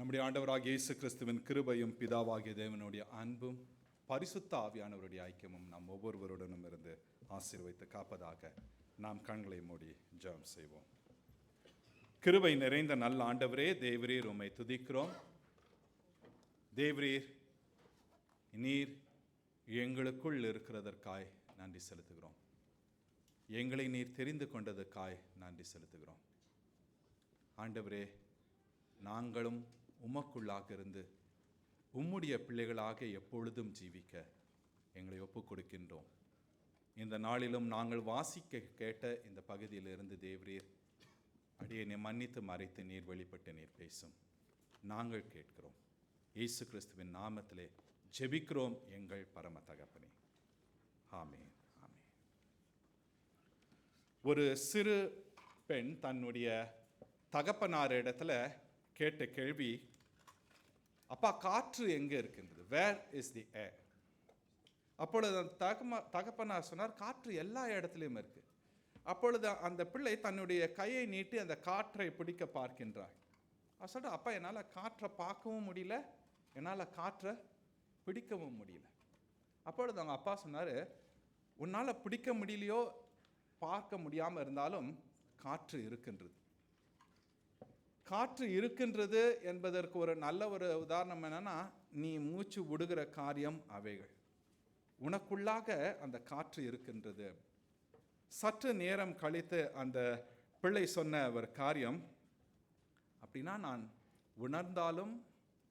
நம்முடைய ஆண்டவராகிய இயேசு கிறிஸ்துவின் கிருபையும் பிதாவாகிய தேவனுடைய அன்பும் பரிசுத்த ஆவியானவருடைய ஐக்கியமும் நாம் ஒவ்வொருவருடனும் இருந்து ஆசீர்வதித்து காப்பதாக நாம் கண்களை மூடி ஜெபம் செய்வோம். கிருபை நிறைந்த நல்ல ஆண்டவரே, தேவரீர் உம்மை துதிக்கிறோம். தேவரீர் நீர் எங்களுக்குள் இருக்கிறதற்காய் நன்றி செலுத்துகிறோம். எங்களை நீர் தெரிந்து கொண்டதற்காய் நன்றி செலுத்துகிறோம். ஆண்டவரே, நாங்களும் உமக்குள்ளாக இருந்து உம்முடைய பிள்ளைகளாக எப்பொழுதும் ஜீவிக்க எங்களை ஒப்புக் கொடுக்கின்றோம். இந்த நாளிலும் நாங்கள் வாசிக்க கேட்ட இந்த பகுதியிலிருந்து தேவரீர் அடியை மன்னித்து மறைத்து நீர் வெளிப்பட்டு நீர் பேசும். நாங்கள் கேட்கிறோம். இயேசு கிறிஸ்துவின் நாமத்திலே ஜெபிக்கிறோம் எங்கள் பரம தகப்பனே, ஆமென். ஆமென். ஒரு சிறு பெண் தன்னுடைய தகப்பனார் இடத்துல கேட்ட கேள்வி, அப்பா காற்று எங்கே இருக்கின்றது? வேர் இஸ் தி ஏர்? அப்பொழுது தகப்பனார் சொன்னார், காற்று எல்லா இடத்துலையும் இருக்கு. அப்பொழுது அந்த பிள்ளை தன்னுடைய கையை நீட்டி அந்த காற்றை பிடிக்க பார்க்கின்றார். சொல்ற, அப்பா என்னால் காற்றை பார்க்கவும் முடியல, என்னால் காற்றை பிடிக்கவும் முடியல. அப்பொழுது அவங்க அப்பா சொன்னார், உன்னால் பிடிக்க முடியலையோ பார்க்க முடியாமல் இருந்தாலும் காற்று இருக்கின்றது. காற்று இருக்கின்றது என்பதற்கு ஒரு நல்ல ஒரு உதாரணம் என்னன்னா, நீ மூச்சு விடுகிற காரியம் அவைகள். உனக்குள்ளாக அந்த காற்று இருக்கின்றது. சற்று நேரம் கழித்து அந்த பிள்ளை சொன்ன ஒரு காரியம், அப்படின்னா நான் உணர்ந்தாலும்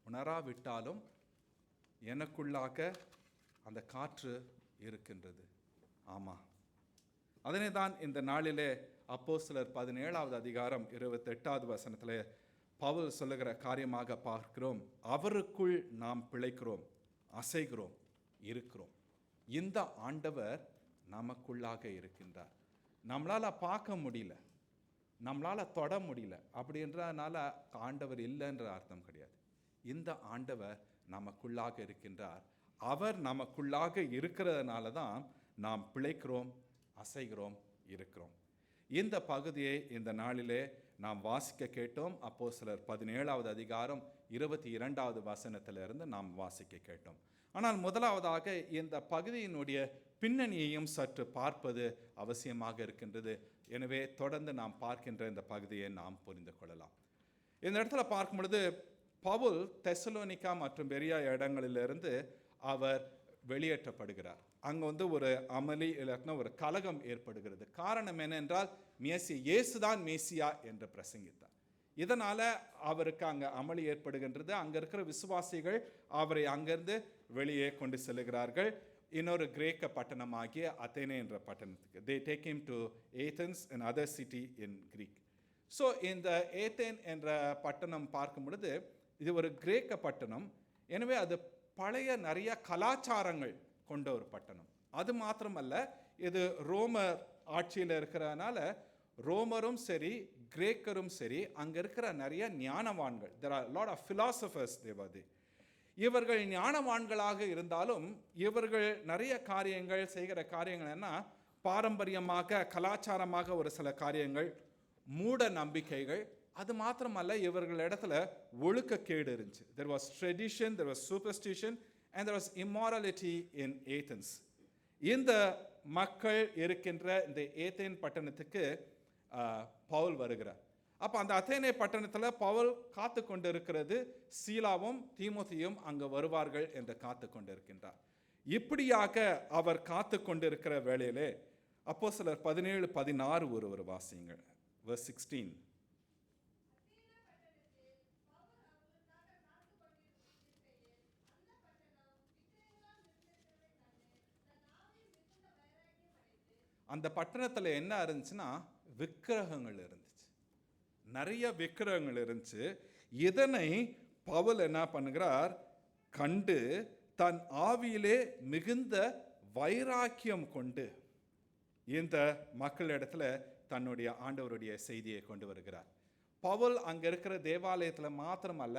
உணராவிட்டாலும் எனக்குள்ளாக அந்த காற்று இருக்கின்றது. ஆமாம், அதனை தான் இந்த நாளிலே அப்போஸ்தலர் 17வது அதிகாரம் 28வது வசனத்தில் பவுல் சொல்லுகிற காரியமாக பார்க்கிறோம். அவருக்குள் நாம் பிழைக்கிறோம், அசைகிறோம், இருக்கிறோம். இந்த ஆண்டவர் நமக்குள்ளாக இருக்கின்றார். நம்மளால் பார்க்க முடியல, நம்மளால் தொட முடியல அப்படின்றதுனால ஆண்டவர் இல்லைன்ற அர்த்தம் கிடையாது. இந்த ஆண்டவர் நமக்குள்ளாக இருக்கின்றார். அவர் நமக்குள்ளாக இருக்கிறதுனால தான் நாம் பிழைக்கிறோம், அசைகிறோம், இருக்கிறோம். இந்த பகுதியை இந்த நாளிலே நாம் வாசிக்க கேட்டோம். அப்போஸ்தலர் 17வது அதிகாரம் 22வது வசனத்திலிருந்து நாம் வாசிக்க கேட்டோம். ஆனால் முதலாவதாக இந்த பகுதியினுடைய பின்னணியையும் சற்று பார்ப்பது அவசியமாக இருக்கின்றது. எனவே தொடர்ந்து நாம் பார்க்கின்ற இந்த பகுதியை நாம் புரிந்து கொள்ளலாம். இந்த இடத்துல பார்க்கும் பொழுது பவுல் தெசலோனிக்கா மற்றும் பெரியா இடங்களிலிருந்து அவர் வெளியேற்றப்படுகிறார். அங்கே ஒரு அமளி இல்லைன்னா ஒரு கலகம் ஏற்படுகிறது. காரணம் என்னென்றால், இயேசுதான் மேசியா என்று பிரசங்கித்தார். இதனால் அவருக்கு அங்கே அமளி ஏற்படுகின்றது. அங்கே இருக்கிற விசுவாசிகள் அவரை அங்கிருந்து வெளியே கொண்டு செல்கிறார்கள் இன்னொரு கிரேக்க பட்டணமாகிய அத்தேனே என்ற பட்டணத்துக்கு. they take him to Athens, another city in Greek. So இந்த ஏத்தேன் என்ற பட்டணம் பார்க்கும் பொழுது இது ஒரு கிரேக்க பட்டணம். எனவே அது பழைய நிறைய கலாச்சாரங்கள் கொண்ட ஒரு பட்டணம். அது மாத்திரமல்ல, இது ரோமர் ஆட்சியில் இருக்கிறதுனால ரோமரும் சரி கிரேக்கரும் சரி அங்கே இருக்கிற நிறைய ஞானவான்கள், there are a lot of philosophers they were there. இவர்கள் ஞானவான்களாக இருந்தாலும் இவர்கள் நிறைய காரியங்கள் செய்கிற காரியங்கள் என்ன, பாரம்பரியமாக கலாச்சாரமாக ஒரு சில காரியங்கள், மூட நம்பிக்கைகள். அது மாத்திரமல்ல, இவர்கள் இடத்துல ஒழுக்கக்கேடு இருந்துச்சு. there was tradition, there was superstition and there was immorality in Athens. இந்த மக்கள் இருக்கின்ற இந்த ஏத்தேன் பட்டணத்துக்கு பவுல் வருகிறார். அப்போ அந்த அத்தேனே பட்டணத்தில் பவுல் காத்து கொண்டு இருக்கிறது, சீலாவும் தீமோத்தேயும் அங்கே வருவார்கள் என்று காத்து கொண்டு இருக்கின்றார். இப்படியாக அவர் காத்து கொண்டு இருக்கிற வேளையிலே அப்போஸ்தலர் 17-16 ஒரு வாசியுங்கள். verse 16. அந்த பட்டணத்தில் என்ன இருந்துச்சுன்னா விக்கிரகங்கள் இருந்துச்சு, நிறைய விக்கிரகங்கள் இருந்துச்சு. இதனை பவுல் என்ன பண்ணுகிறார், கண்டு தன் ஆவியிலே மிகுந்த வைராக்கியம் கொண்டு இந்த மக்களிடத்துல தன்னுடைய ஆண்டவருடைய செய்தியை கொண்டு வருகிறார். பவுல் அங்கே இருக்கிற தேவாலயத்தில் மாத்திரமல்ல,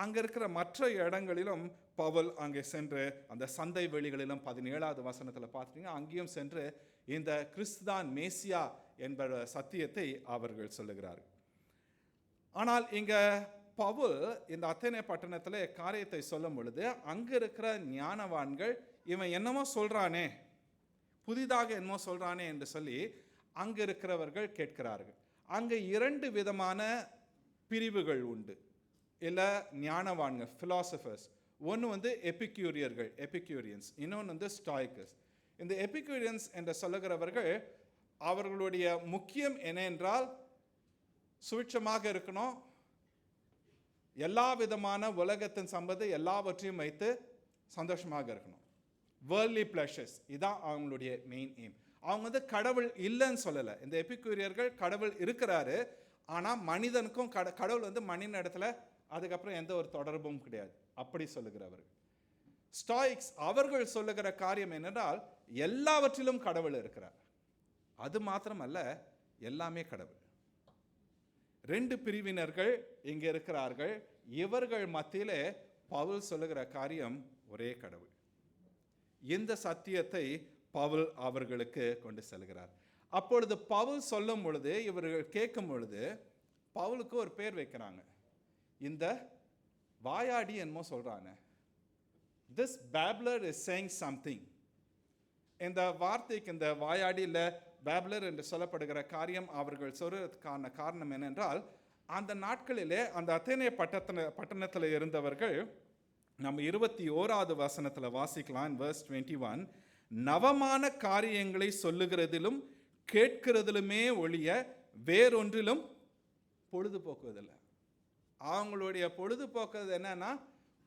அங்கே இருக்கிற மற்ற இடங்களிலும் பவுல் அங்கே சென்று அந்த சந்தை வெளிகளிலும் 17வது வசனத்தில் பார்த்துட்டீங்கன்னா அங்கேயும் சென்று இந்த கிறிஸ்துதான் மேசியா என்ற சத்தியத்தை அவர்கள் சொல்லுகிறார்கள். ஆனால் இங்கே பவுல் இந்த அத்தேனே பட்டணத்தில் காரியத்தை சொல்லும் பொழுது அங்க இருக்கிற ஞானவான்கள் இவன் என்னமோ சொல்றானே, புதிதாக என்னமோ சொல்றானே என்று சொல்லி அங்க இருக்கிறவர்கள் கேட்கிறார்கள். அங்க 2 விதமான பிரிவுகள் உண்டு, இல்ல ஞானவான்கள், பிலாசபர்ஸ். ஒன்று எபிக்யூரியன்ஸ், இன்னொன்று ஸ்டாய்கஸ். இந்த எபிக்யூரியன்ஸ் என்று சொல்லுகிறவர்கள் அவர்களுடைய முக்கியம் என்ன என்றால் சுவிட்சமாக இருக்கணும், எல்லா விதமான உலகத்தின் சம்பத்து எல்லாவற்றையும் வைத்து சந்தோஷமாக இருக்கணும், வேர்ல்ட்லி பிளஷர்ஸ், இதான் அவங்களுடைய மெயின் எய்ம். அவங்க கடவுள் இல்லைன்னு சொல்லலை. இந்த எபிக்யூரியர்கள் கடவுள் இருக்கிறாரு, ஆனால் மனிதனுக்கும் கடவுள் மனித இடத்துல அதுக்கப்புறம் எந்த ஒரு தொடர்பும் கிடையாது, அப்படி சொல்லுகிறவர்கள். ஸ்டாயிக்ஸ் அவர்கள் சொல்லுகிற காரியம் என்னென்றால் எல்லாவற்றிலும் கடவுள் இருக்கிறார், அது மாத்திரமல்ல எல்லாமே கடவுள். 2 பிரிவினர்கள் இங்கே இருக்கிறார்கள். இவர்கள் மத்தியிலே பவுல் சொல்லுகிற காரியம் ஒரே கடவுள். இந்த சத்தியத்தை பவுல் அவர்களுக்கு கொண்டு செல்கிறார். அப்பொழுது பவுல் சொல்லும் பொழுது இவர்கள் கேட்கும் பொழுது பவுலுக்கு ஒரு பேர் வைக்கிறாங்க. இந்த வாயாடி என்னமோ சொல்றாங்க, this babbler is saying something. இந்த வார்த்தைக்கு, இந்த வாயாடி இல்லை பேப்லர் என்று சொல்லப்படுகிற காரியம் அவர்கள் சொல்றதுக்கான காரணம் என்னென்றால், அந்த நாட்களிலே அந்த அத்தேனே பட்டணத்தில் இருந்தவர்கள், நம்ம 21வது வசனத்தில் வாசிக்கலாம், verse 21, நவமான காரியங்களை சொல்லுகிறதிலும் கேட்கிறதிலுமே ஒழிய வேறொன்றிலும் பொழுதுபோக்குவதில்லை. அவங்களுடைய பொழுதுபோக்குறது என்னன்னா,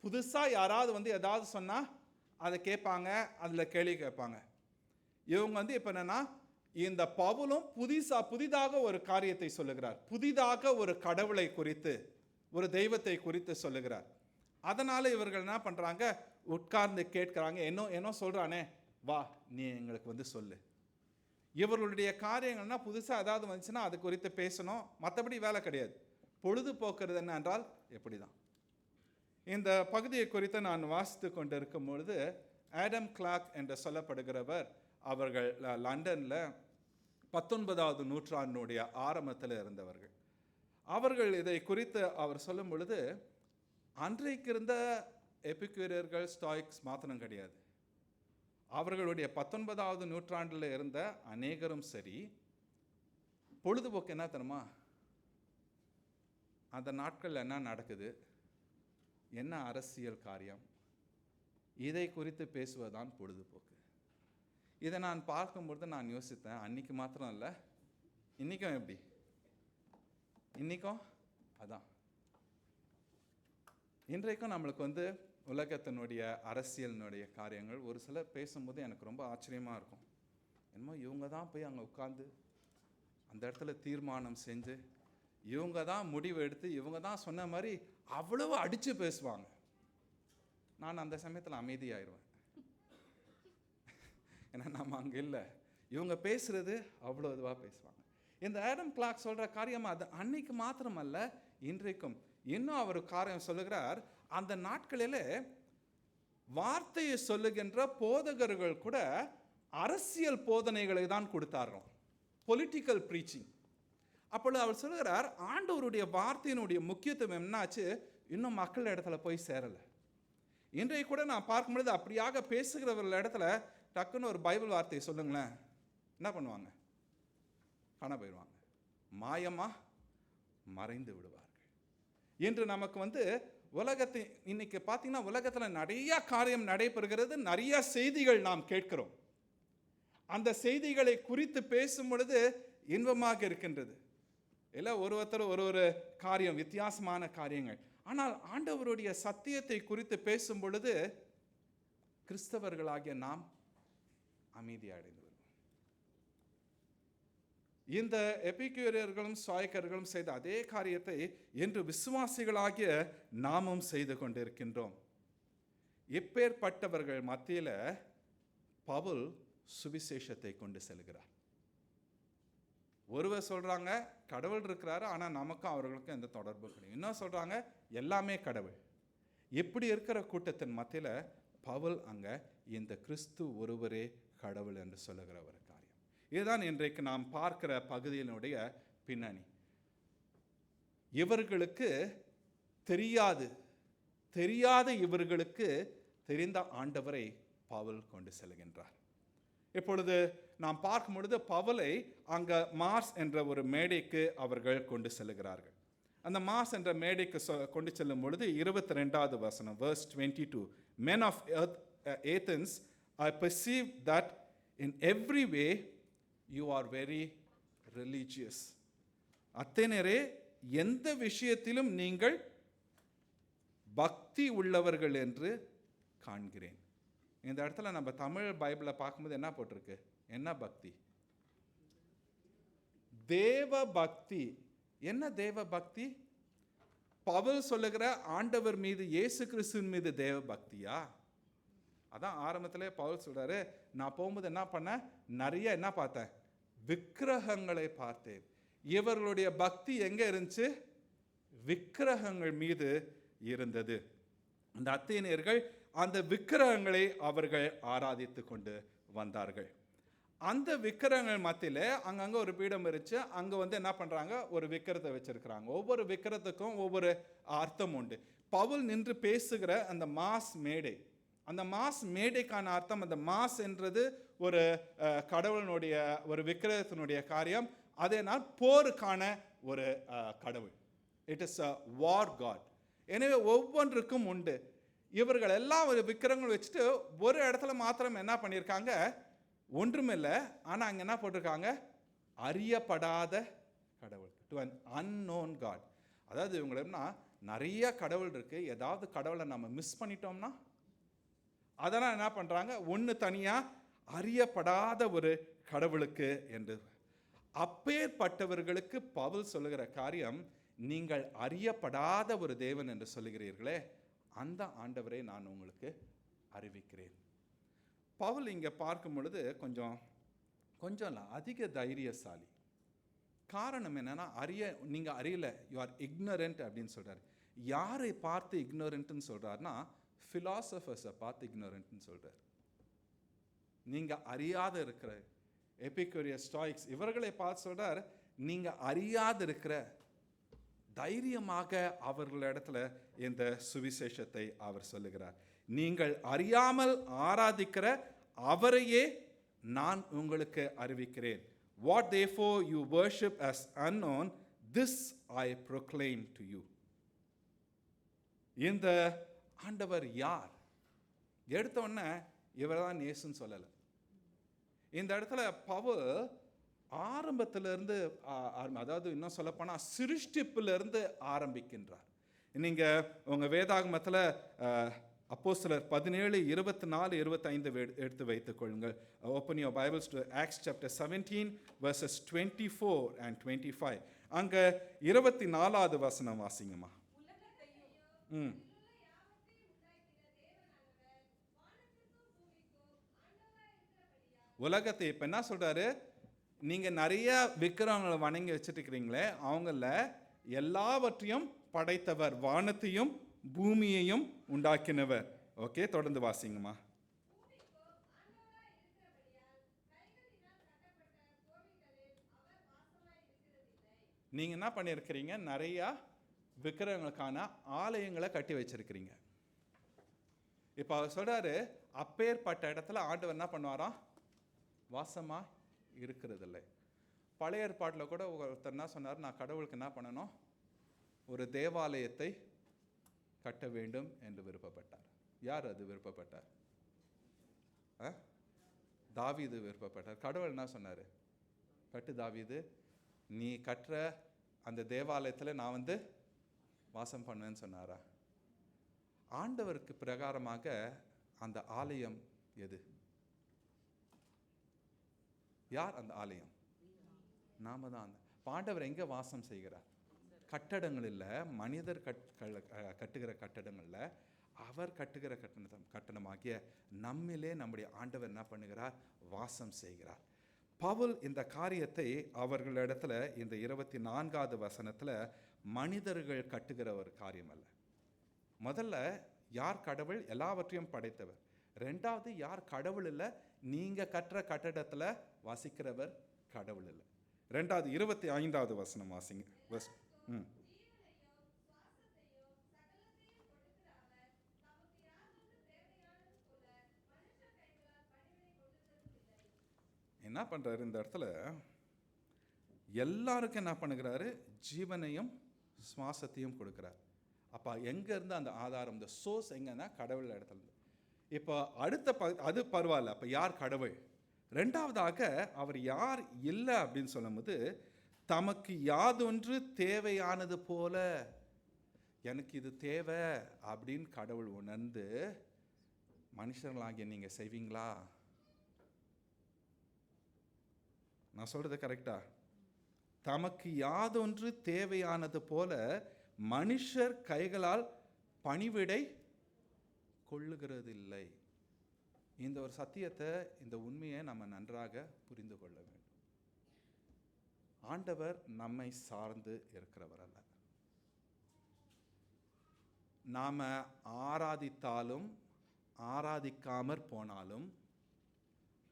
புதுசாக யாராவது ஏதாவது சொன்னால் அதை கேட்பாங்க, அதில் கேள்வி கேட்பாங்க. இவங்க இப்போ என்னன்னா, இந்த பவுலும் புதிதாக ஒரு காரியத்தை சொல்லுகிறார், புதிதாக ஒரு கடவுளை குறித்து, ஒரு தெய்வத்தை குறித்து சொல்லுகிறார். அதனால இவர்கள் என்ன பண்றாங்க, உட்கார்ந்து கேட்கிறாங்க. என்ன சொல்றானே, வா நீ எங்களுக்கு சொல்லு. இவர்களுடைய காரியங்கள்னா புதுசாக ஏதாவது வந்துச்சுன்னா அது குறித்து பேசணும், மற்றபடி வேலை கிடையாது. பொழுதுபோக்குறது என்ன என்றால் எப்படிதான். இந்த பகுதியை குறித்து நான் வாசித்து கொண்டு இருக்கும் பொழுது ஆடம் கிளார்க் என்று சொல்லப்படுகிறவர், அவர்கள் லண்டனில் 19வது நூற்றாண்டினுடைய ஆரம்பத்தில் இருந்தவர்கள். அவர்கள் இதை குறித்து அவர் சொல்லும் பொழுது, அன்றைக்கு இருந்த எபிக்யூரியர்கள் ஸ்டாய்க்ஸ் மாத்திரம் கிடையாது, அவர்களுடைய 19வது நூற்றாண்டில் இருந்த அநேகரும் சரி, பொழுதுபோக்கு என்ன தெரியுமா, அந்த நாட்கள் என்ன நடக்குது, என்ன அரசியல் காரியம், இதை குறித்து பேசுவதுதான் பொழுதுபோக்கு. இதை நான் பார்க்கும்பொழுது நான் யோசித்தேன், அன்னைக்கு மாத்திரம் இல்லை, இன்னைக்கும் எப்படி, இன்னைக்கும் அதான். இன்றைக்கும் நம்மளுக்கு உலகத்தினுடைய அரசியலினுடைய காரியங்கள் ஒரு சிலர் பேசும்போது எனக்கு ரொம்ப ஆச்சரியமாக இருக்கும். என்னமோ இவங்க தான் போய் அங்கே உட்காந்து அந்த இடத்துல தீர்மானம் செஞ்சு, இவங்க தான் முடிவு எடுத்து, இவங்க தான் சொன்ன மாதிரி அவ்வளவு அடித்து பேசுவாங்க. நான் அந்த சமயத்தில் அமைதியாயிடுவேன். ஏன்னா நம்ம அங்கே இல்லை, இவங்க பேசுறது அவ்வளோ இதுவாக பேசுவாங்க. இந்த ஆடம் கிளார்க் சொல்கிற காரியம் அது அன்னைக்கு மாத்திரமல்ல, இன்றைக்கும். இன்னும் அவர் காரியம் சொல்லுகிறார், அந்த நாட்களில் வார்த்தையை சொல்லுகின்ற போதகர்கள் கூட அரசியல் போதனைகளை தான் கொடுத்தார்கள், பொலிட்டிக்கல் ப்ரீச்சிங். அப்பொழுது அவர் சொல்லுகிறார், ஆண்டவருடைய வார்த்தையினுடைய முக்கியத்துவம் என்னாச்சு, இன்னும் மக்கள் இடத்துல போய் சேரலை. இன்றைய கூட நான் பார்க்கும்பொழுது அப்படியாக பேசுகிறவர்கள் இடத்துல டக்குன்னு ஒரு பைபிள் வார்த்தையை சொல்லுங்களேன், என்ன பண்ணுவாங்க, காண போயிடுவாங்க, மாயமா மறைந்து விடுவார்கள். என்று நமக்கு உலகத்தை இன்னைக்கு பார்த்தீங்கன்னா உலகத்தில் நிறைய காரியம் நடைபெறுகிறது, நிறைய செய்திகள் நாம் கேட்கிறோம். அந்த செய்திகளை குறித்து பேசும் பொழுது இன்பமாக இருக்கின்றது. இல்லை ஒருத்தர் ஒரு காரியம், வித்தியாசமான காரியங்கள். ஆனால் ஆண்டவருடைய சத்தியத்தை குறித்து பேசும் பொழுது கிறிஸ்தவர்களாகிய நாம் அமைதி அடைந்து வருவோம். இந்த எபிக்யூரியர்களும் ஸ்டாய்க்கர்களும் செய்த அதே காரியத்தை இன்று விசுவாசிகளாகிய நாமும் செய்து கொண்டிருக்கின்றோம். இப்பேற்பட்டவர்கள் மத்தியில் பவுல் சுவிசேஷத்தை கொண்டு செல்கிறார். ஒருவர் சொல்றாங்க கடவுள் இருக்கிறாரு, ஆனால் நமக்கும் அவர்களுக்கும் எந்த தொடர்பும் கிடையாது. இன்னும் சொல்றாங்க எல்லாமே கடவுள். இப்படி இருக்கிற கூட்டத்தின் மத்தியில் பவுல் அங்க இந்த கிறிஸ்து ஒருவரே கடவுள் என்று சொல்லுகிற ஒரு காரியம். இதுதான் இன்றைக்கு நாம் பார்க்கிற பகுதியினுடைய பின்னணி. இவர்களுக்கு தெரியாத இவர்களுக்கு தெரிந்த ஆண்டவரை பவுல் கொண்டு செல்கின்றார். இப்பொழுது நாம் பார்க்கும் பொழுது பவுலை அங்க மார்ஸ் என்ற ஒரு மேடைக்கு அவர்கள் கொண்டு செல்கிறார்கள். அந்த மாஸ் என்ற மேடைக்கு கொண்டு செல்லும் பொழுது 22வது வசனம், verse 22, men of Athens, I perceive that in every way you are very religious. அத்தேனரே, எந்த விஷயத்திலும் நீங்கள் பக்தி உள்ளவர்கள் என்று காண்கிறேன். இந்த இடத்துல நம்ம தமிழ் பைபிளை பார்க்கும்போது என்ன போட்டிருக்கு? என்ன பக்தி? தேவ பக்தி. என்ன தேவ பக்தி? பவுல் சொல்லுகிற ஆண்டவர் மீது, இயேசு கிறிஸ்துவின் மீது தேவ பக்தியா? அதான் ஆரம்பத்திலே பவுல் சொல்றாரு, நான் போகும்போது என்ன பண்ணேன்? நிறைய என்ன பார்த்தேன்? விக்கிரகங்களை பார்த்தேன். இவர்களுடைய பக்தி எங்க இருந்துச்சு? விக்கிரகங்கள் மீது இருந்தது. அந்த அத்தேனியர்கள் அந்த விக்கிரகங்களை அவர்கள் ஆராதித்து கொண்டு வந்தார்கள். அந்த விக்கிரகங்கள் மத்தியில அங்கங்க ஒரு பீடம் இருந்துச்சு. அங்க என்ன பண்றாங்க? ஒரு விக்கிரத்தை வச்சிருக்கிறாங்க. ஒவ்வொரு விக்கிரத்துக்கும் ஒவ்வொரு அர்த்தம் உண்டு. பவுல் நின்று பேசுகிற அந்த மாஸ் மேடை, அந்த மாஸ் மேடைக்கான அர்த்தம், அந்த மாஸ் என்றது ஒரு கடவுளினுடைய ஒரு விக்கிரகத்தினுடைய காரியம். அதனால் போருக்கான ஒரு கடவுள். It is a war god. எனவே ஒவ்வொன்றுக்கும் உண்டு. இவர்கள் எல்லாம் ஒரு விக்கிரகங்கள் வச்சுட்டு ஒரு இடத்துல மாத்திரம் என்ன பண்ணியிருக்காங்க? ஒன்றுமில்லை, ஆனால் அங்கே என்ன போட்டிருக்காங்க? அறியப்படாத கடவுள், டு அன் அன்னோன் காட். அதாவது இவங்கன்னா நிறைய கடவுள் இருக்கு, ஏதாவது கடவுளை நம்ம மிஸ் பண்ணிட்டோம்னா அதெல்லாம் என்ன பண்ணுறாங்க? ஒன்று தனியாக அறியப்படாத ஒரு கடவுளுக்கு என்று. அப்பேற்பட்டவர்களுக்கு பவுல் சொல்லுகிற காரியம், நீங்கள் அறியப்படாத ஒரு தேவன் என்று சொல்லுகிறீர்களே, அந்த ஆண்டவரை நான் உங்களுக்கு அறிவிக்கிறேன். பவுல் இங்கே பார்க்கும் பொழுது கொஞ்சம் அதிக தைரியசாலி. காரணம் என்னன்னா, நீங்கள் அறியல, யூ ஆர் இக்னரண்ட் அப்படின்னு சொல்றாரு. யாரை பார்த்து இக்னோரண்ட்னு சொல்றாருன்னா, பிலாசபர்ஸை பார்த்து இக்னோரண்ட்னு சொல்றாரு. நீங்க அறியாத இருக்கிற எபிக்யூரியஸ், ஸ்டாய்க்ஸ், இவர்களை பார்த்து சொல்றார், நீங்க அறியாத இருக்கிற. தைரியமாக அவர்களிடத்துல இந்த சுவிசேஷத்தை அவர் சொல்லுகிறார். நீங்கள் அறியாமல் ஆராதிக்கிற அவரையே நான் உங்களுக்கு அறிவிக்கிறேன். What therefore you worship as unknown, this I proclaim to you. இந்த ஆண்டவர் யார்? எடுத்த உடனே இவர்தான் இயேசுன்னு சொல்லலை. இந்த இடத்துல பவுல் ஆரம்பத்திலிருந்து, அதாவது இன்னும் சொல்லப்போனால் சிருஷ்டிப்பிலிருந்து ஆரம்பிக்கின்றார். நீங்கள் உங்கள் வேதாகமத்தில் அப்போஸ்தலர் 17, 24, 25 எடுத்து வைத்துக் கொள்ளுங்கள். Open your Bibles to acts chapter 17 versus 24 and 25. அங்கே 24வது வசனம் வாசிங்கம்மா. உலகத்தை இப்போ என்ன சொல்றாரு? நீங்க நிறைய விக்கிரகங்களை வணங்கி வச்சுட்டு இருக்கிறீங்களே, அவங்கள எல்லாவற்றையும் படைத்தவர், வானத்தையும் பூமியையும் உண்டாக்கினவர். ஓகே, தொடர்ந்து வாசிங்கம்மா. நீங்க என்ன பண்ணியிருக்கிறீங்க? நிறைய விக்கிரகங்களுக்கான ஆலயங்களை கட்டி வச்சிருக்கிறீங்க. இப்ப அவர் சொல்றாரு, அப்பேற்பட்ட இடத்துல ஆண்டவர் என்ன பண்ணுவாராம்? வாசமா இருக்கிறதில்லை. பழைய ஏற்பாட்டில் கூட ஒருத்தர் என்ன சொன்னார்? நான் கடவுளுக்கு என்ன பண்ணணும்? ஒரு தேவாலயத்தை கட்ட வேண்டும் என்று விருப்பப்பட்டார். யார் அது விருப்பப்பட்டார்? தாவீது விருப்பப்பட்டார். கடவுள் என்ன சொன்னார்? கட்டு தாவீது, நீ கட்டுற அந்த தேவாலயத்தில் நான் வாசம் பண்ணுவேன்னு சொன்னாரா? ஆண்டவருக்கு பிரகாரமாக அந்த ஆலயம் எது? யார் அந்த ஆலயம்? நாம தான். ஆண்டவர் எங்க வாசம் செய்கிறார்? கட்டடங்கள் இல்லை, மனிதர் கட்டுகிற கட்டடங்கள்ல, அவர் கட்டுகிற கட்டணமாகிய நம்மிலே நம்முடைய ஆண்டவர் என்ன பண்ணுகிறார்? வாசம் செய்கிறார். பவுல் இந்த காரியத்தை அவர்களிடத்துல இந்த 24வது வசனத்துல மனிதர்கள் கட்டுகிற ஒரு காரியம் அல்ல. முதல்ல யார் கடவுள்? எல்லாவற்றையும் படைத்தவர். ரெண்டாவது, யார் கடவுள் இல்லை? நீங்க கட்டுற கட்டடத்துல வாசிக்கிறவர் கடவுள் இல்லை. ரெண்டாவது 25வது வசனம் வாசிங்க. என்ன பண்ணுறாரு இந்த இடத்துல, எல்லாருக்கும் என்ன பண்ணுகிறாரு, ஜீவனையும் சுவாசத்தையும் கொடுக்குறார். அப்போ எங்கேருந்து அந்த ஆதாரம், இந்த சோர்ஸ் எங்கன்னா கடவுள் இடத்துல இருந்து. இப்போ அடுத்த அது பரவாயில்ல, அப்போ யார் கடவுள்? ரெண்டாவதாக அவர் யார் இல்லை அப்படின்னு சொல்லும்போது, தமக்கு யாதொன்று தேவையானது போல, எனக்கு இது தேவை அப்படின்னு கடவுள் உணர்ந்து, மனுஷர்களாகிய நீங்கள் செய்வீங்களா? நான் சொல்றது கரெக்டா? தமக்கு யாதொன்று தேவையானது போல மனுஷர் கைகளால் பணிவிடை கொள்ளுகிறது இல்லை. இந்த ஒரு சத்தியத்தை, இந்த உண்மையை நம்ம நன்றாக புரிந்து கொள்ள வேண்டும். ஆண்டவர் நம்மை சார்ந்து இருக்கிறவர் அல்ல. நாம ஆராதித்தாலும் ஆராதிக்காமற் போனாலும்,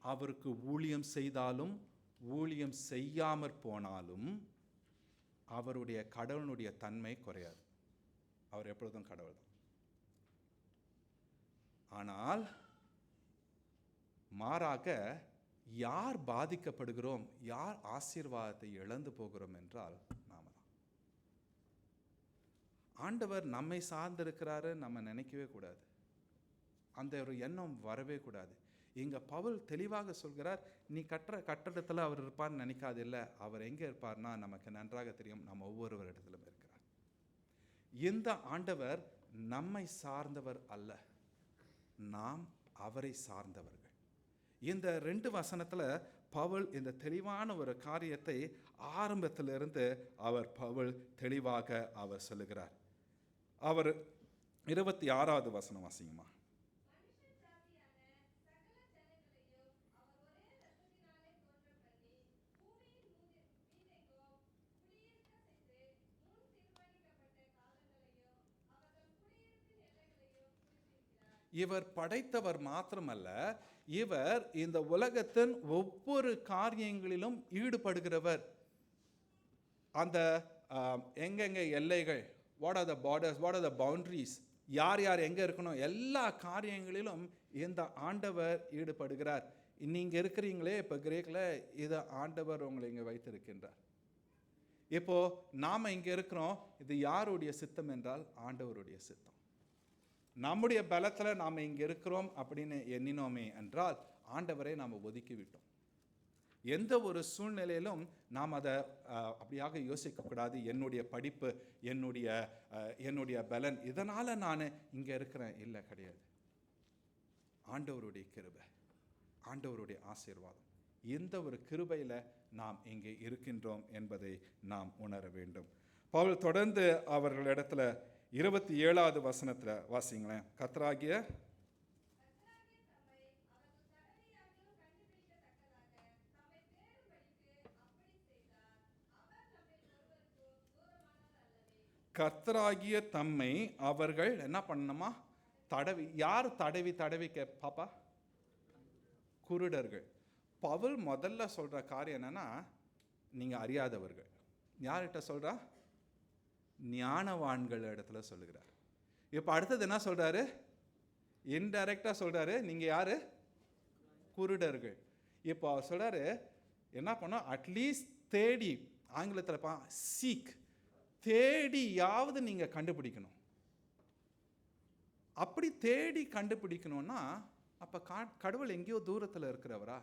அவருக்கு ஊழியம் செய்தாலும் ஊழியம் செய்யாமற் போனாலும், அவருடைய கடவுளுடைய தன்மை குறையாது. அவர் எப்பொழுதும் கடவுள் தான். ஆனால் மாறாக யார் பாதிக்கப்படுகிறோம், யார் ஆசீர்வாதத்தை இழந்து போகிறோம் என்றால் நாம தான். ஆண்டவர் நம்மை சார்ந்திருக்கிறாரு நம்ம நினைக்கவே கூடாது. அந்த ஒரு எண்ணம் வரவே கூடாது. இங்க பவுல் தெளிவாக சொல்கிறார், நீ கட்டுற கட்டடத்தில் அவர் இருப்பார்னு நினைக்காது. இல்லை, அவர் எங்கே இருப்பார்னா நமக்கு நன்றாக தெரியும், நம்ம ஒவ்வொருவர் இடத்திலும் இருக்கிறார். இந்த ஆண்டவர் நம்மை சார்ந்தவர் அல்ல, நாம் அவரை சார்ந்தவர்கள். இந்த 2 வசனத்தில் பவுல் இந்த தெளிவான ஒரு காரியத்தை ஆரம்பத்திலிருந்து பவுல் தெளிவாக அவர் சொல்லுகிறார். அவர் 26வது வசனம் வாசிங்கம்மா. இவர் படைத்தவர் மாத்திரமல்ல, இவர் இந்த உலகத்தின் ஒவ்வொரு காரியங்களிலும் ஈடுபடுகிறவர். அந்த எங்கெங்க எல்லைகள், what are the borders, what are the boundaries, யார் யார் எங்கே இருக்கணும், எல்லா காரியங்களிலும் இந்த ஆண்டவர் ஈடுபடுகிறார். நீங்கள் இருக்கிறீங்களே இப்போ கிரேக்கில், இதை ஆண்டவர் உங்களை இங்கே வைத்திருக்கின்றார். இப்போ நாம் இங்கே இருக்கிறோம், இது யாருடைய சித்தம் என்றால் ஆண்டவருடைய சித்தம். நம்முடைய பலத்தில் நாம் இங்கே இருக்கிறோம் அப்படின்னு எண்ணினோமே என்றால் ஆண்டவரை நாம் ஒதுக்கி விட்டோம். எந்த ஒரு சூழ்நிலையிலும் நாம் அதை அப்படியாக யோசிக்கக்கூடாது. என்னுடைய படிப்பு, என்னுடைய பலன், இதனால் நான் இங்கே இருக்கிறேன், இல்லை, கிடையாது. ஆண்டவருடைய கிருபை, ஆண்டவருடைய ஆசீர்வாதம், இந்த ஒரு கிருபையில் நாம் இங்கே இருக்கின்றோம் என்பதை நாம் உணர வேண்டும். பவுல் தொடர்ந்து அவர்களிடத்துல 27வது வசனத்தில் வாசிங்களேன். கர்த்தராகிய கர்த்தராகிய தம்மை அவர்கள் என்ன பண்ணணுமா, தடவி. யார் தடவி பாப்பா? குருடர்கள். பவுல் முதல்ல சொல்ற காரியம் என்னன்னா, நீங்க அறியாதவர்கள். யார்கிட்ட சொல்றா? ஞானவான்கள் இடத்துல சொல்லுகிறார். இப்போ அடுத்தது என்ன சொல்றாரு? இன்டைரக்டா சொல்றாரு, நீங்க யாரு? குருடர்கள். இப்போ அவர் சொல்றாரு, என்ன பண்ணோம், அட்லீஸ்ட் தேடி, ஆங்கிலத்தில் சீக், தேடியாவது நீங்க கண்டுபிடிக்கணும். அப்படி தேடி கண்டுபிடிக்கணும்னா அப்ப கடவுள் எங்கேயோ தூரத்தில் இருக்கிறவரா?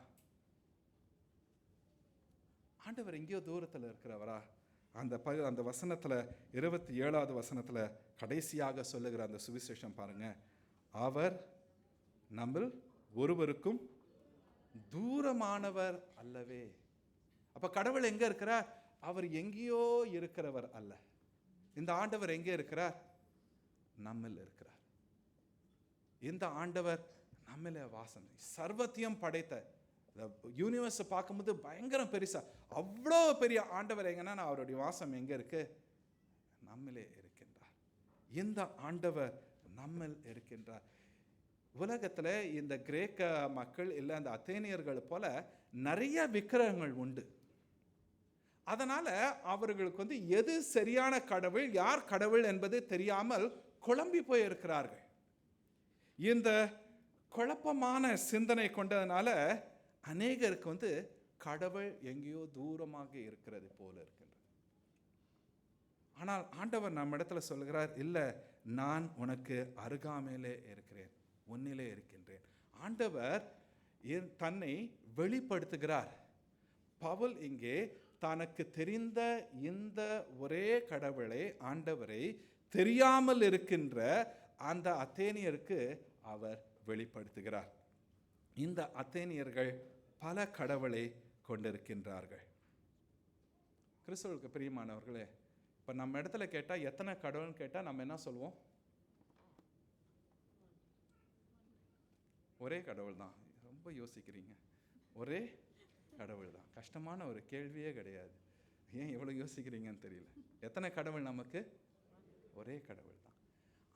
ஆண்டவர் எங்கேயோ தூரத்தில் இருக்கிறவரா? அந்த வசனத்தில் 27வது வசனத்தில் கடைசியாக சொல்லுகிற அந்த சுவிசேஷம் பாருங்க, அவர் நம்ம ஒருவருக்கும் தூரமானவர் அல்லவே. அப்ப கடவுள் எங்க இருக்கிறார்? அவர் எங்கேயோ இருக்கிறவர் அல்ல. இந்த ஆண்டவர் எங்கே இருக்கிறார்? நம்மில் இருக்கிறார். இந்த ஆண்டவர் நம்மள வாசம், சர்வத்தையும் படைத்த யூனிவர்ஸ் பார்க்கும்போது பயங்கரம் பெருசா, அவ்வளோ பெரிய ஆண்டவர் எங்கன்னா அவருடைய வாசம் எங்க இருக்கு? நம்மளே இருக்கின்றார். இந்த ஆண்டவர் நம்மில் இருக்கின்றார். உலகத்துல இந்த கிரேக்க மக்கள் இல்லை அந்த அத்தேனியர்கள் போல நிறைய விக்கிரகங்கள் உண்டு. அதனால அவர்களுக்கு எது சரியான கடவுள், யார் கடவுள் என்பது தெரியாமல் குழம்பி போய் இருக்கிறார்கள். இந்த குழப்பமான சிந்தனை கொண்டதுனால அநேகருக்கு கடவுள் எங்கேயோ தூரமாக இருக்கிறது போல இருக்கின்றது. ஆனால் ஆண்டவர் நம்ம இடத்துல சொல்கிறார், இல்லை, நான் உனக்கு அருகாமையிலே இருக்கிறேன், உன்னிலே இருக்கின்றேன். ஆண்டவர் தன்னை வெளிப்படுத்துகிறார். பவுல் இங்கே தனக்கு தெரிந்த இந்த ஒரே கடவுளை, ஆண்டவரை தெரியாமல் இருக்கின்ற அந்த அத்தேனியருக்கு அவர் வெளிப்படுத்துகிறார். இந்த அத்தேனியர்கள் பல கடவுளை கொண்டிருக்கின்றார்கள். கிறிஸ்துவுக்கு பிரியமானவர்களே, இப்போ நம்ம இடத்துல கேட்டால் எத்தனை கடவுள்னு கேட்டால் நம்ம என்ன சொல்லுவோம்? ஒரே கடவுள் தான். ரொம்ப யோசிக்கிறீங்க. ஒரே கடவுள் தான். கஷ்டமான ஒரு கேள்வியே கிடையாது. ஏன் எவ்வளோ யோசிக்கிறீங்கன்னு தெரியல. எத்தனை கடவுள் நமக்கு? ஒரே கடவுள் தான்.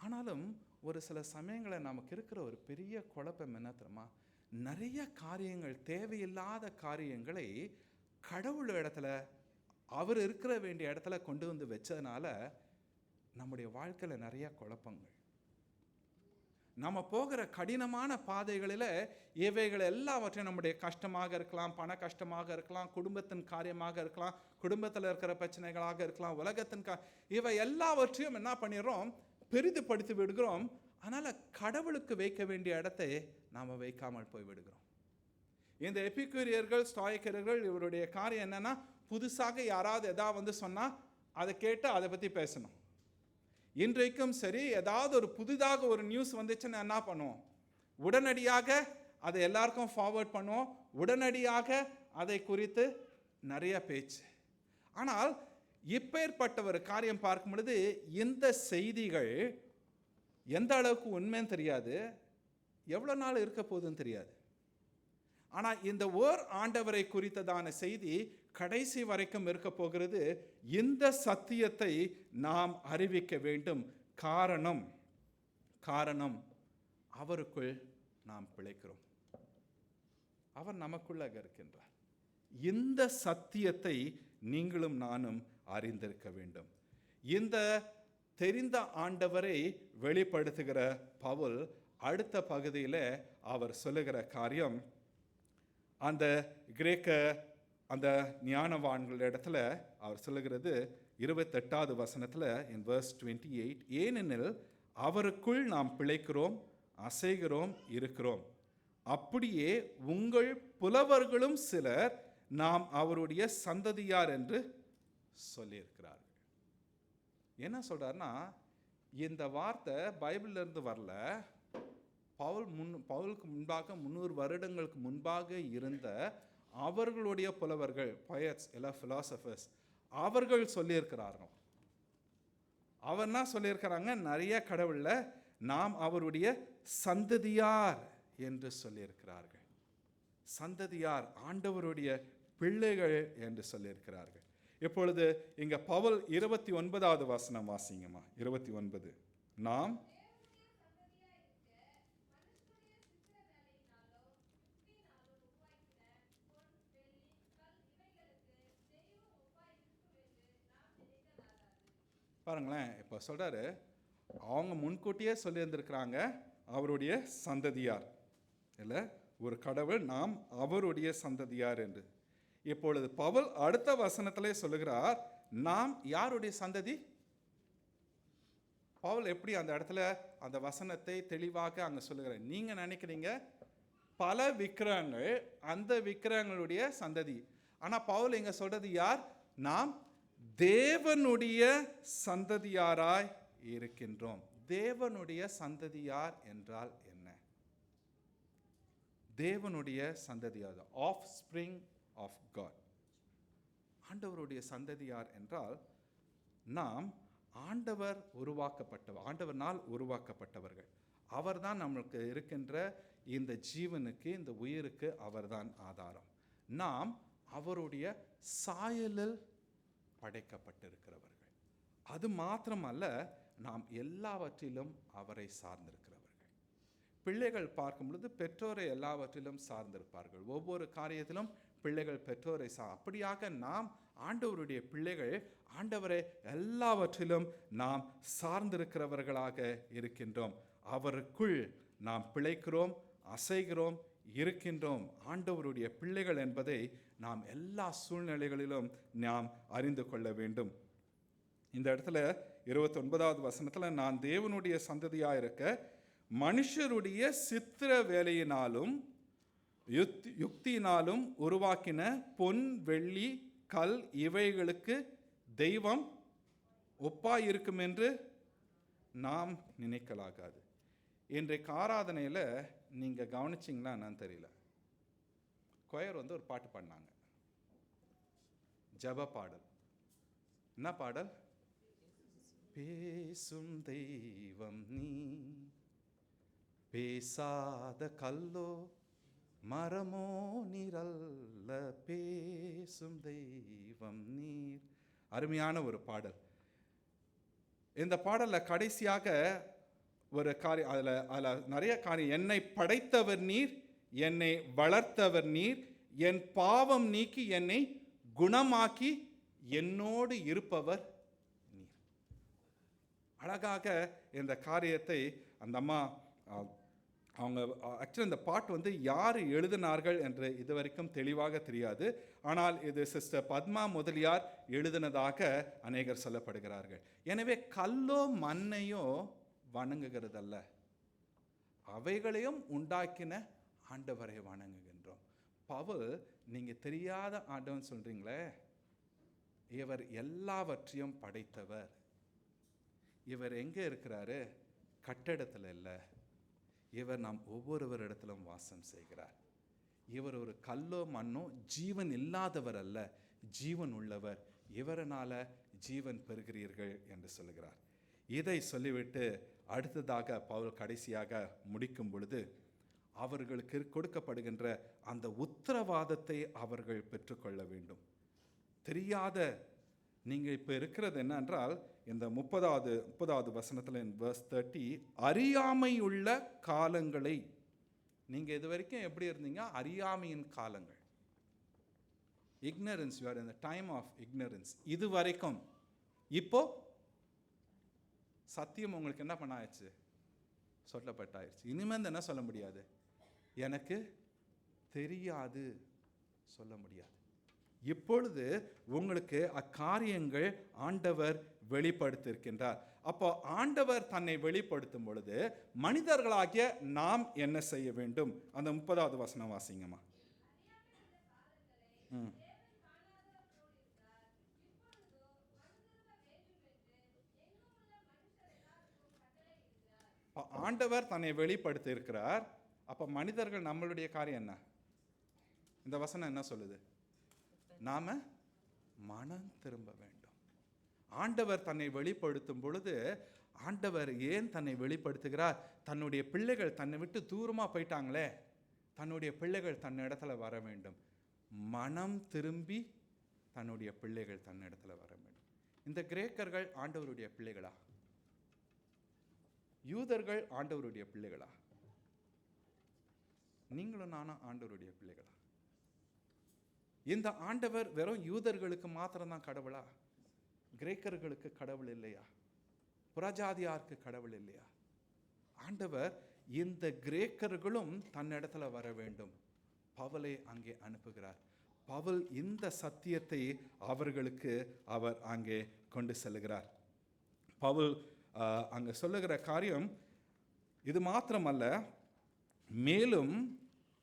ஆனாலும் ஒரு சில சமயங்களில் நமக்கு இருக்கிற ஒரு பெரிய குழப்பம் என்ன தெரியுமா? நிறைய காரியங்கள், தேவையில்லாத காரியங்களை கடவுள் இடத்துல, அவர் இருக்கிற வேண்டிய இடத்துல கொண்டு வந்து வச்சதுனால நம்முடைய வாழ்க்கையில் நிறைய குழப்பங்கள். நம்ம போகிற கடினமான பாதைகளில் இவைகள் எல்லாவற்றையும், நம்முடைய கஷ்டமாக இருக்கலாம், பண கஷ்டமாக இருக்கலாம், குடும்பத்தின் காரியமாக இருக்கலாம், குடும்பத்தில் இருக்கிற பிரச்சனைகளாக இருக்கலாம், உலகத்தின் இவை எல்லாவற்றையும் என்ன பண்ணிடுறோம்? பெரிதுபடுத்தி விடுகிறோம். அதனால் கடவுளுக்கு வைக்க வேண்டிய இடத்தை நாம் வைக்காமல் போய் விடுகிறோம். இந்த எபிக்யூரியர்கள், ஸ்டாயிக்கர்கள், இவருடைய காரியம் என்னன்னா, புதுசாக யாராவது எதாவது வந்து சொன்னால் அதை கேட்டு அதை பற்றி பேசணும். இன்றைக்கும் சரி, ஏதாவது ஒரு புதிதாக ஒரு நியூஸ் வந்துச்சுன்னா என்ன பண்ணுவோம்? உடனடியாக அதை எல்லாருக்கும் ஃபார்வர்ட் பண்ணுவோம். உடனடியாக அதை குறித்து நிறைய பேச்சு. ஆனால் இப்பேற்பட்ட ஒரு காரியம் பார்க்கும் பொழுது இந்த செய்திகள் எந்த அளவுக்கு உண்மைன்னு தெரியாது, எவ்வளோ நாள் இருக்க போகுதுன்னு தெரியாது. ஆனால் இந்த ஓர் ஆண்டவரை குறித்ததான செய்தி கடைசி வரைக்கும் இருக்க போகிறது. இந்த சத்தியத்தை நாம் அறிவிக்க வேண்டும். காரணம் அவருக்குள் நாம் பிழைக்கிறோம். அவர் நமக்குள்ளாக இருக்கின்றார். இந்த சத்தியத்தை நீங்களும் நானும் அறிந்திருக்க வேண்டும். இந்த தெரிந்த ஆண்டவரை வெளிப்படுத்துகிற பவுல் அடுத்த பகுதியில் அவர் சொல்லுகிற காரியம், அந்த கிரேக்க அந்த ஞானவான்களிடத்துல அவர் சொல்லுகிறது 28வது வசனத்தில் in verse 28, ஏனெனில் அவருக்குள் நாம் பிழைக்கிறோம், அசைகிறோம், இருக்கிறோம். அப்படியே உங்கள் புலவர்களும் சிலர் நாம் அவருடைய சந்ததியார் என்று சொல்லியிருக்கிறார்கள். என்ன சொல்றாருன்னா, இந்த வார்த்தை பைபிள்ல இருந்து வரல. பவுலுக்கு முன்பாக 300 வருடங்களுக்கு முன்பாக இருந்த அவர்களுடைய புலவர்கள், poets, எல்லாம் philosophers, அவர்கள் சொல்லியிருக்கிறார்கள். அவர் என்ன சொல்லியிருக்கிறாங்க? நிறைய கடவுள்ல நாம் அவருடைய சந்ததியார் என்று சொல்லியிருக்கிறார்கள். சந்ததியார், ஆண்டவருடைய பிள்ளைகள் என்று சொல்லியிருக்கிறார்கள். இப்பொழுது இங்க பவுல் 29வது வசனம் வாசிங்கம்மா. 29, நாம் பாருங்களேன், இப்போ சொல்றாரு, அவங்க முன்கூட்டியே சொல்லியிருந்திருக்கிறாங்க அவருடைய சந்ததியார் இல்லை, ஒரு கடவுள் நாம் அவருடைய சந்ததியார் என்று. இப்பொழுது பவுல் அடுத்த வசனத்திலே சொல்லுகிறார், நாம் யாருடைய சந்ததி? பவுல் எப்படி அந்த இடத்துல அந்த வசனத்தை தெளிவாக அங்க சொல்லுகிறார். நீங்க நினைக்கிறீங்க பல விக்கிரகங்கள், அந்த விக்கிரகங்களுடைய சந்ததி. ஆனா பவுல் இங்க சொல்றது யார்? நாம் தேவனுடைய சந்ததியாராய் இருக்கின்றோம். தேவனுடைய சந்ததியார் என்றால் என்ன? தேவனுடைய சந்ததியார், ஆஃப் ஸ்பிரிங் ஆஃப் காட். ஆண்டவருடைய சந்ததியார் என்றால் நாம் ஆண்டவர் உருவாக்கப்பட்டவர், ஆண்டவர்னால் உருவாக்கப்பட்டவர்கள். அவர்தான் நம்மளுக்கு இருக்கின்ற இந்த ஜீவனுக்கு, இந்த உயிருக்கு அவர்தான் ஆதாரம். நாம் அவருடைய சாயலில் படைக்கப்பட்டிருக்கிறவர்கள். அது மாத்திரமல்ல, நாம் எல்லாவற்றிலும் அவரை சார்ந்திருக்கிறவர்கள். பிள்ளைகள் பார்க்கும் பொழுது பெற்றோரை எல்லாவற்றிலும் சார்ந்திருப்பார்கள். ஒவ்வொரு காரியத்திலும் பிள்ளைகள் பெற்றோரை அப்படியாக நாம் ஆண்டவருடைய பிள்ளைகள் ஆண்டவரை எல்லாவற்றிலும் நாம் சார்ந்திருக்கிறவர்களாக இருக்கின்றோம். அவருக்குள் நாம் பிழைக்கிறோம், அசைகிறோம், இருக்கின்றோம், ஆண்டவருடைய பிள்ளைகள் என்பதை நாம் எல்லா சூழ்நிலைகளிலும் நாம் அறிந்து கொள்ள வேண்டும். இந்த இடத்துல 29வது வசனத்துல, நான் தேவனுடைய சந்ததியாக இருக்க மனுஷருடைய சித்திர வேலையினாலும் யுக்தியினாலும் உருவாக்கின பொன், வெள்ளி, கல் இவைகளுக்கு தெய்வம் ஒப்பாயிருக்கும் என்று நாம் நினைக்கலாகாது. இன்றைக்கு ஆராதனையில் நீங்கள் கவனிச்சிங்களா என்னன்னு தெரியல, கொயர் ஒரு பாட்டு பாடினாங்க, ஜப பாடல். என்ன பாடல்? பேசும் தெய்வம் நீ, பேசாத கல்லோ மரமோ நீரல்ல, பேசும் தெய்வம் நீர். அருமையான ஒரு பாடல். இந்த பாடலில் கடைசியாக ஒரு காரியம், அதில் நிறைய காரியம். என்னை படைத்தவர் நீர், என்னை வளர்த்தவர் நீர், என் பாவம் நீக்கி என்னை குணமாக்கி என்னோடு இருப்பவர் நீர். அழகாக இந்த காரியத்தை அந்த அம்மா, அவங்க ஆக்சுவலி இந்த பாட்டு யார் எழுதினார்கள் என்று இதுவரைக்கும் தெளிவாக தெரியாது. ஆனால் இது சிஸ்டர் பத்மா முதலியார் எழுதினதாக அநேகர் சொல்லப்படுகிறார்கள். எனவே கல்லோ மண்ணையோ வணங்குகிறதல்ல, அவைகளையும் உண்டாக்கின ஆண்டவரை வணங்குகின்றோம். பவுல், நீங்க தெரியாத ஆண்டவன் சொல்றீங்களே, இவர் எல்லாவற்றையும் படைத்தவர். இவர் எங்க இருக்கிறாரு? கட்டடத்தில் இல்லை, இவர் நாம் ஒவ்வொருவரிடத்திலும் வாசம் செய்கிறார். இவர் ஒரு கல்லோ மண்ணோ ஜீவன் இல்லாதவர் அல்ல, ஜீவன் உள்ளவர். இவரனால ஜீவன் பெறுகிறீர்கள் என்று சொல்லுகிறார். இதை சொல்லிவிட்டு அடுத்ததாக பவுல் கடைசியாக முடிக்கும் பொழுது, அவர்களுக்கு கொடுக்கப்படுகின்ற அந்த உத்தரவாதத்தை அவர்கள் பெற்றுக்கொள்ள வேண்டும். தெரியாத, நீங்கள் இப்போ இருக்கிறது என்னென்றால், இந்த 30வது வசனத்தில் verse 30, அறியாமையுள்ள காலங்களை, நீங்கள் இது வரைக்கும் எப்படி இருந்தீங்க? அறியாமையின் காலங்கள். ignorance, you are in the time of ignorance. இது வரைக்கும். இப்போ சத்தியம் உங்களுக்கு என்ன பண்ணாயிடுச்சு? சொல்லப்பட்டாயிடுச்சு. இனிமேல் என்ன சொல்ல முடியாது? எனக்கு தெரியாது சொல்ல முடியாது. இப்பொழுது உங்களுக்கு அக்காரியங்கள் ஆண்டவர் வெளிப்படுத்தியிருக்கின்றார். அப்போ ஆண்டவர் தன்னை வெளிப்படுத்தும் பொழுது மனிதர்களாகிய நாம் என்ன செய்ய வேண்டும்? அந்த 30வது வசனம் வாசிங்கம்மா. ஆண்டவர் தன்னை வெளிப்படுத்தி இருக்கிறார். அப்ப மனிதர்கள், நம்மளுடைய காரியம் என்ன? இந்த வசனம் என்ன சொல்லுது? நாம மனம் திரும்ப வேண்டும். ஆண்டவர் தன்னை வெளிப்படுத்தும் பொழுது, ஆண்டவர் ஏன் தன்னை வெளிப்படுத்துகிறார்? தன்னுடைய பிள்ளைகள் தன்னை விட்டு தூரமா போயிட்டாங்களே, தன்னுடைய பிள்ளைகள் தன்னிடத்துல வர வேண்டும். மனம் திரும்பி தன்னுடைய பிள்ளைகள் தன்னிடத்துல வர வேண்டும். இந்த கிரேக்கர்கள் ஆண்டவருடைய பிள்ளைகளா? யூதர்கள் ஆண்டவருடைய பிள்ளைகளா? நீங்களும் நானும் ஆண்டவருடைய பிள்ளைகளா? இந்த ஆண்டவர் வெறும் யூதர்களுக்கு மாத்திரம்தான் கடவுளா? கிரேக்கர்களுக்கு கடவுள் இல்லையா? புறஜாதியாருக்கு கடவுள் இல்லையா? ஆண்டவர் இந்த கிரேக்கர்களும் தன்னிடத்துல வர வேண்டும். பவுலை அங்கே அனுப்புகிறார். பவுல் இந்த சத்தியத்தை அவர்களுக்கு அவர் அங்கே கொண்டு செல்லுகிறார். பவுல் அங்கே சொல்லுகிற காரியம் இது மாத்திரமல்ல, மேலும்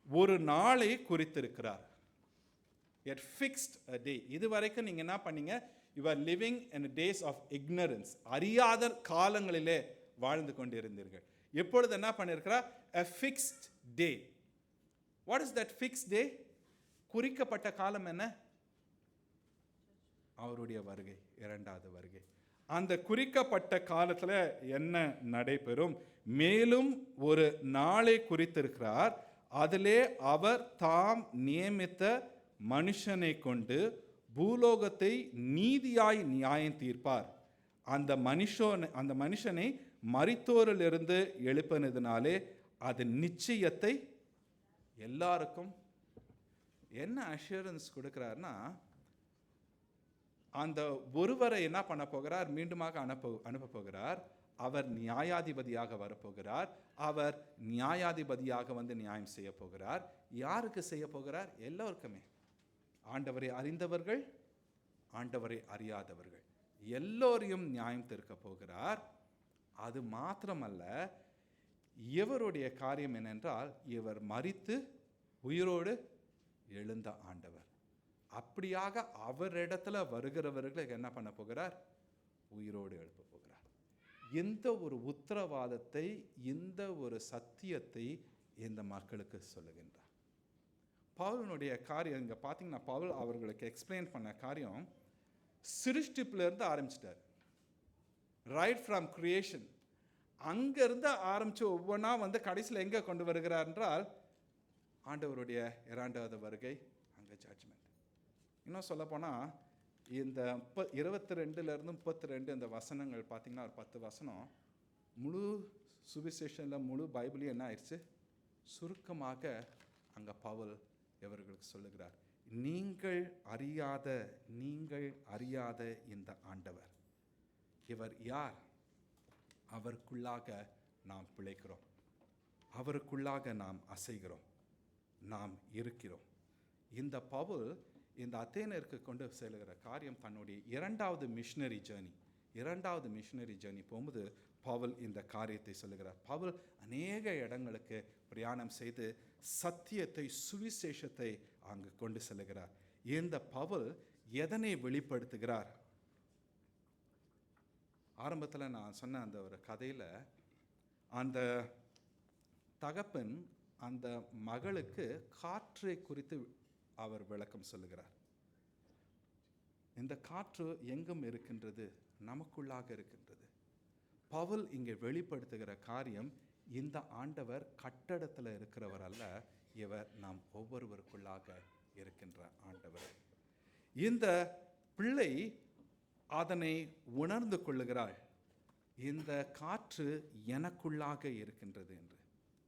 ஒரு நாளை குறித்திருக்கிறார். Yet fixed a day. இதுவரைக்கும் நீங்க என்ன பண்ணீங்க? You are living in days of ignorance. அறியாத காலங்களிலே வாழ்ந்து கொண்டிருந்தீர்கள். எப்பொழுது என்ன பண்ணியிருக்கிறார்? A fixed day. What is that fixed day? குறிக்கப்பட்ட காலம் என்ன? அவருடைய வருகை, இரண்டாவது வருகை. அந்த குறிக்கப்பட்ட காலத்தில் என்ன நடைபெறும்? மேலும் ஒரு நாளை குறித்திருக்கிறார். அதிலே அவர் தாம் நியமித்த மனுஷனை கொண்டு பூலோகத்தை நீதியாய் நியாயம் தீர்ப்பார். அந்த மனுஷனை மரித்தோரிலிருந்து எழுப்பினதினாலே அது நிச்சயத்தை எல்லாருக்கும் என்ன அஷூரன்ஸ் கொடுக்கிறார்னா, அந்த ஒருவரை என்ன பண்ண போகிறார்? மீண்டுமாக அனுப்ப போகிறார். அவர் நியாயாதிபதியாக வரப்போகிறார். அவர் நியாயாதிபதியாக வந்து நியாயம் செய்ய போகிறார். யாருக்கு செய்ய போகிறார்? எல்லோருக்குமே. ஆண்டவரை அறிந்தவர்கள், ஆண்டவரை அறியாதவர்கள் எல்லோரையும் நியாயம் தீர்க்க போகிறார். அது மாத்திரமல்ல, இவருடைய காரியம் என்னென்றால், இவர் மரித்து உயிரோடு எழுந்த ஆண்டவர். அப்படியாக அவரிடத்துல வருகிறவர்களுக்கு என்ன பண்ண போகிறார்? உயிரோடு எழுப்ப போகிறார். இந்த ஒரு உத்தரவாதத்தை, இந்த ஒரு சத்தியத்தை இந்த மக்களுக்கு சொல்லுகின்றார். பவுலினுடைய காரியம் இங்கே பார்த்தீங்கன்னா, பவுல் அவர்களுக்கு எக்ஸ்பிளைன் பண்ண காரியம் சிருஷ்டிப்பிலிருந்து ஆரம்பிச்சிட்டார். ரைட் ஃப்ரம் கிரியேஷன், அங்கிருந்து ஆரம்பித்து ஒவ்வொன்றா வந்து கடைசியில் எங்கே கொண்டு வருகிறார் என்றால், ஆண்டவருடைய இரண்டாவது வருகை, அங்கே ஜட்ஜ்மெண்ட். இன்னும் சொல்லப்போனால், இந்த 22லேருந்து 32 இந்த வசனங்கள் பார்த்தீங்கன்னா, ஒரு 10 வசனம் முழு சுவிசேஷனில் முழு பைபிளையும் என்ன ஆயிடுச்சு? சுருக்கமாக அங்கே பவுல் இவர்களுக்கு சொல்லுகிறார். நீங்கள் அறியாத இந்த ஆண்டவர், இவர் யார்? அவருக்குள்ளாக நாம் பிழைக்கிறோம், அவருக்குள்ளாக நாம் அசைகிறோம், நாம் இருக்கிறோம். இந்த பவுல் இந்த அத்தேனருக்கு கொண்டு செல்கிற காரியம் தன்னுடைய இரண்டாவது மிஷனரி ஜேர்னி போகும்போது பவுல் இந்த காரியத்தை சொல்லுகிறார். பவுல் அநேக இடங்களுக்கு பிரயாணம் செய்து சத்தியத்தை, சுவிசேஷத்தை அங்கு கொண்டு செல்லுகிறார். இந்த பவுல் எதனை வெளிப்படுத்துகிறார்? ஆரம்பத்தில் நான் சொன்ன அந்த ஒரு கதையில், அந்த தகப்பன் அந்த மகளுக்கு காற்றை குறித்து அவர் விளக்கம் சொல்லுகிறார். இந்த காற்று எங்கும் இருக்கின்றது, நமக்குள்ளாக இருக்கின்றது. பவுல் இங்கே வெளிப்படுத்துகிற காரியம், இந்த ஆண்டவர் கட்டடத்தில் இருக்கிறவர் அல்ல, இவர் நாம் ஒவ்வொருவருக்குள்ளாக இருக்கின்ற ஆண்டவர். இந்த பிள்ளை அதனை உணர்ந்து கொள்ளுகிறாள், இந்த காற்று எனக்குள்ளாக இருக்கின்றது என்று.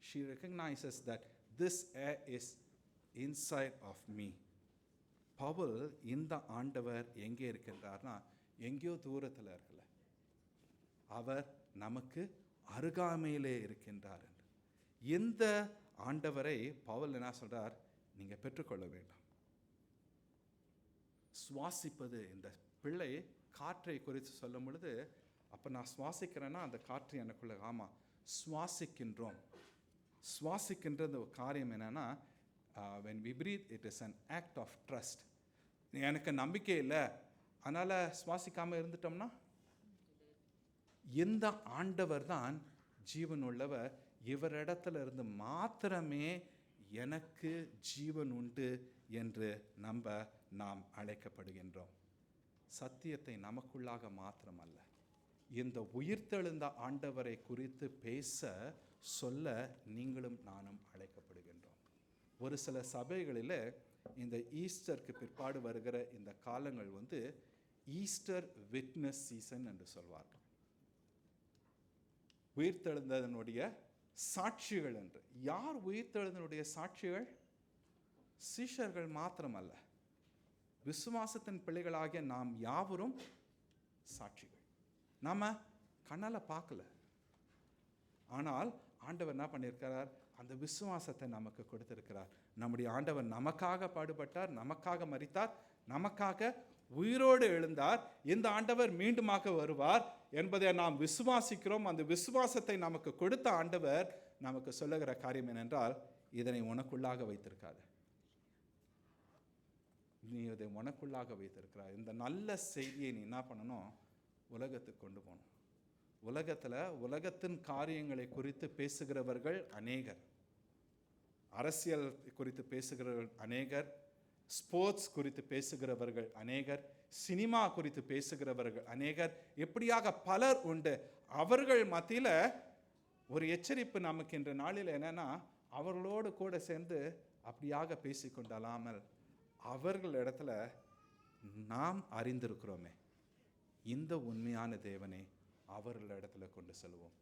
She recognizes that this air is inside of me. Pavul இந்த ஆண்டவர் எங்கே இருக்கின்றார்னா, எங்கேயோ தூரத்தில் இருக்கல, அவர் நமக்கு அருகாமையிலே இருக்கின்றார் என்று. இந்த ஆண்டவரை பவுல் என்ன சொல்றார்? நீங்க பெற்றுக்கொள்ள வேண்டும். சுவாசிப்பது, இந்த பிள்ளை காற்றை குறித்து சொல்லும் பொழுது, அப்போ நான் சுவாசிக்கிறேன்னா அந்த காற்று எனக்குள்ள, ஆமாம் சுவாசிக்கின்றோம். சுவாசிக்கின்றது காரியம் என்னன்னா, when we breathe, it is an act of trust. எனக்கு நம்பிக்கை இல்லை, அதனால் சுவாசிக்காமல் இருந்துட்டோம்னா, இந்த ஆண்டவர் தான் ஜீவன் உள்ளவர், இவரிடத்துல இருந்து மாத்திரமே எனக்கு ஜீவன் உண்டு என்று நாம் அழைக்கப்படுகின்றோம். சத்தியத்தை நமக்குள்ளாக மாத்திரமல்ல, இந்த உயிர்த்தெழுந்த ஆண்டவரை குறித்து பேச சொல்ல நீங்களும் நானும் அழைக்கப்படுகின்றோம். ஒரு சில சபைகளில் இந்த ஈஸ்டருக்கு பிற்பாடு வருகிற இந்த காலங்கள் வந்து ஈஸ்டர் விட்னஸ் சீசன் என்று சொல்வார்கள். உயிர்த்தெழுந்ததனுடைய சாட்சிகள் என்று. யார் உயிர்த்தெழுந்தனுடைய சாட்சிகள்? சீஷர்கள் மாத்திரமல்ல, விசுவாசத்தின் பிள்ளைகளாகிய நாம் யாவரும் சாட்சிகள். நாம கண்ணால பார்க்கல, ஆனால் ஆண்டவர் என்ன பண்ணியிருக்கிறார்? அந்த விசுவாசத்தை நமக்கு கொடுத்திருக்கிறார். நம்முடைய ஆண்டவர் நமக்காக பாடுபட்டார், நமக்காக மரித்தார், நமக்காக உயிரோடு எழுந்தார். இந்த ஆண்டவர் மீண்டுமாக வருவார் என்பதை நாம் விசுவாசிக்கிறோம். அந்த விசுவாசத்தை நமக்கு கொடுத்த ஆண்டவர் நமக்கு சொல்லுகிற காரியம் என்னென்றால், இதனை உனக்குள்ளாக வைத்திருக்காது, நீ இதை உனக்குள்ளாக வைத்திருக்கிறாய். இந்த நல்ல செய்தியை நீ என்ன பண்ணணும்? உலகத்துக்கு கொண்டு போகணும். உலகத்தின் காரியங்களை குறித்து பேசுகிறவர்கள் அநேகர், அரசியல் குறித்து பேசுகிறவர்கள் அநேகர், ஸ்போர்ட்ஸ் குறித்து பேசுகிறவர்கள் அநேகர், சினிமா குறித்து பேசுகிறவர்கள் அநேகர், எப்படியாக பலர் உண்டு. அவர்கள் மத்தியில் ஒரு எச்சரிப்பு நமக்கு இன்ற நாளில் என்னன்னா, அவர்களோடு கூட சேர்ந்து அப்படியாக பேசிக்கொண்டாலாமல் அவர்கள் இடத்துல நாம் அறிந்திருக்கிறோமே இந்த உண்மையான தேவனை அவர்களிடத்துல கொண்டு செல்வோம்.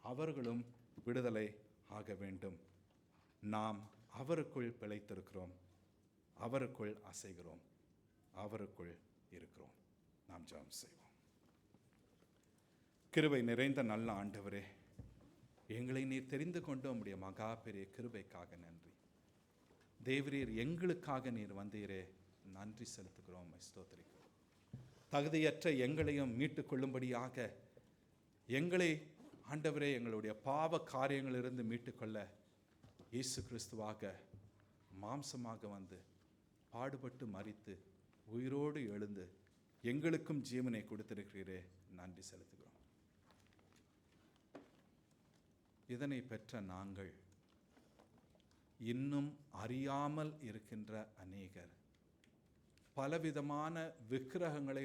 அவர்களும் விடுதலை ஆக வேண்டும். நாம் அவருக்குள் பிழைத்திருக்கிறோம், அவருக்குள் அசைகிறோம், அவருக்குள் இருக்கிறோம். நாம் ஜெபம் செய்வோம். கிருபை நிறைந்த நல்ல ஆண்டவரே, எங்களை நீர் தெரிந்து கொண்டு உம்முடைய மகா பெரிய கிருபைக்காக நன்றி. தேவரீர் எங்களுக்காக நீர் வந்தீரே, நன்றி செலுத்துகிறோம், ஸ்தோத்திரிக்கிறோம். தகுதியற்ற எங்களையும் மீட்டு கொள்ளும்படியாக எங்களை ஆண்டவரே எங்களுடைய பாவ காரியங்களிலிருந்து மீட்டுக்கொள்ள இயேசு கிறிஸ்துவாக மாம்சமாக வந்து பாடுபட்டு மரித்து உயிரோடு எழுந்து எங்களுக்கும் ஜீவனை கொடுத்திருக்கிறீரே, நன்றி செலுத்துகிறோம். இதனை பெற்ற நாங்கள் இன்னும் அறியாமல் இருக்கின்ற அநேகர், பலவிதமான விக்கிரகங்களை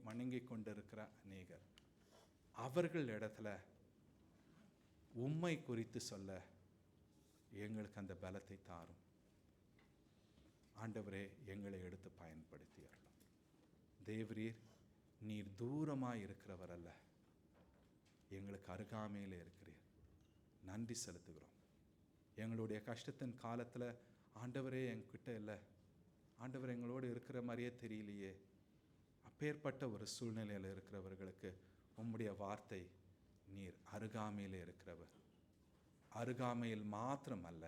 வணங்கி கொண்டிருக்கிற அநேகர், அவர்கள் இடத்துல உம்மை குறித்து சொல்ல எங்களுக்கு அந்த பலத்தை தாரும். ஆண்டவரே, எங்களை எடுத்து பயன்படுத்தி அருளும். தேவரீர், நீர் தூரமாய் இருக்கிறவர் அல்ல, எங்களுக்கு அருகாமையில் இருக்கிறீர். நன்றி செலுத்துகிறோம். எங்களுடைய கஷ்டத்தின் காலத்தில் ஆண்டவரே என்கிட்ட இல்லை, ஆண்டவர் எங்களோடு இருக்கிற மாதிரியே தெரியலையே, அப்பேற்பட்ட ஒரு சூழ்நிலையில் இருக்கிறவர்களுக்கு உம்முடைய வார்த்தை, நீர் அருகாமையில் இருக்கிறவர். அருகாமையில் மாத்திரம் அல்ல,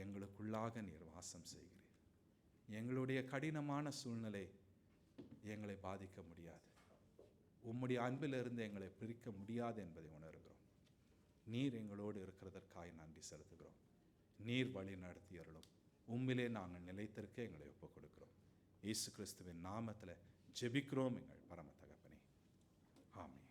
எங்களுக்குள்ளாக நீர் வாசம் செய்கிறீர். எங்களுடைய கடினமான சூழ்நிலை எங்களை பாதிக்க முடியாது, உம்முடைய அன்பிலிருந்து எங்களை பிரிக்க முடியாது என்பதை உணர்கிறோம். நீர் எங்களோடு இருக்கிறதற்காக நன்றி செலுத்துகிறோம். நீர் வழி நடத்தி அருளும். உம்மிலே நாங்கள் நிலைத்திருக்க எங்களை ஒப்புக் கொடுக்கிறோம். இயேசு கிறிஸ்துவின் நாமத்தில் ஜெபிக்கிறோம் எங்கள் பரம தகப்பனே, ஆமென்.